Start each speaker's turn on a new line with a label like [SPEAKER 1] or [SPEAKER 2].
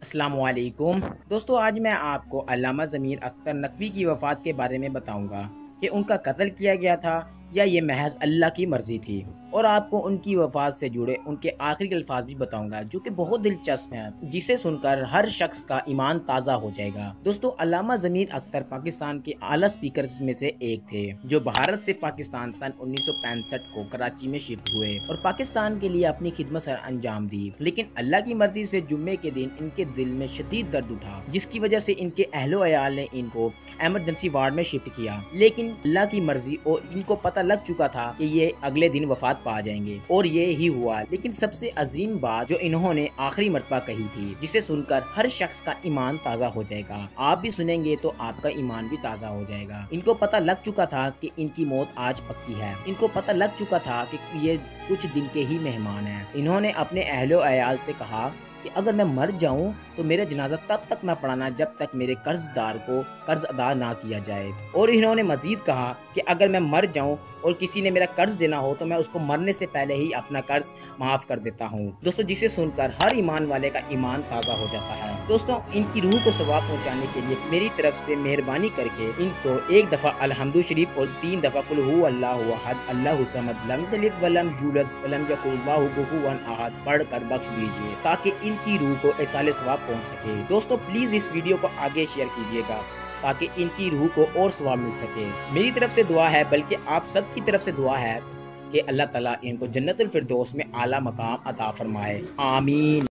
[SPEAKER 1] السلام علیکم دوستو، آج میں آپ کو علامہ ضمیر اختر نقوی کی وفات کے بارے میں بتاؤں گا کہ ان کا قتل کیا گیا تھا یا یہ محض اللہ کی مرضی تھی، اور آپ کو ان کی وفات سے جڑے ان کے آخری الفاظ بھی بتاؤں گا جو کہ بہت دلچسپ ہیں، جسے سن کر ہر شخص کا ایمان تازہ ہو جائے گا۔ دوستو، علامہ ضمیر اختر پاکستان کے اعلیٰ اسپیکرز میں سے ایک تھے جو بھارت سے پاکستان سن 1965 کو کراچی میں شفٹ ہوئے اور پاکستان کے لیے اپنی خدمت سر انجام دی، لیکن اللہ کی مرضی سے جمعے کے دن ان کے دل میں شدید درد اٹھا، جس کی وجہ سے ان کے اہل و عیال نے ان کو ایمرجنسی وارڈ میں شفٹ کیا، لیکن اللہ کی مرضی اور ان کو پتہ لگ چکا تھا کہ یہ اگلے دن وفات پا جائیں گے، اور یہ ہی ہوا۔ لیکن سب سے عظیم بات جو انہوں نے آخری مرتبہ کہی تھی، جسے سن کر ہر شخص کا ایمان تازہ ہو جائے گا، آپ بھی سنیں گے تو آپ کا ایمان بھی تازہ ہو جائے گا۔ ان کو پتہ لگ چکا تھا کہ ان کی موت آج پکی ہے، ان کو پتہ لگ چکا تھا کہ یہ کچھ دن کے ہی مہمان ہیں۔ انہوں نے اپنے اہل و عیال سے کہا کہ اگر میں مر جاؤں تو میرا جنازہ تب تک نہ پڑھانا جب تک میرے قرض دار کو قرض ادا نہ کیا جائے، اور انہوں نے مزید کہا کہ اگر میں مر جاؤں اور کسی نے میرا قرض دینا ہو تو میں اس کو مرنے سے پہلے ہی اپنا قرض معاف کر دیتا ہوں۔ دوستو، جسے سن کر ہر ایمان والے کا ایمان تازہ ہو جاتا ہے۔ دوستو، ان کی روح کو ثواب پہنچانے کے لیے میری طرف سے مہربانی کر کے ان کو ایک دفعہ الحمد شریف اور 3 دفعہ قل هو اللہ احد اللہ الصمد لم یلد ولم یولد ولم یکن لہ کفوا احد پڑھ کر بخش دیجیے تاکہ ان کی روح کو ایصال ثواب پہنچ سکے۔ دوستو، پلیز اس ویڈیو کو آگے شیئر کیجیے گا تاکہ ان کی روح کو اور ثواب مل سکے۔ میری طرف سے دعا ہے، بلکہ آپ سب کی طرف سے دعا ہے کہ اللہ تعالیٰ ان کو جنت الفردوس میں اعلیٰ مقام عطا فرمائے، آمین۔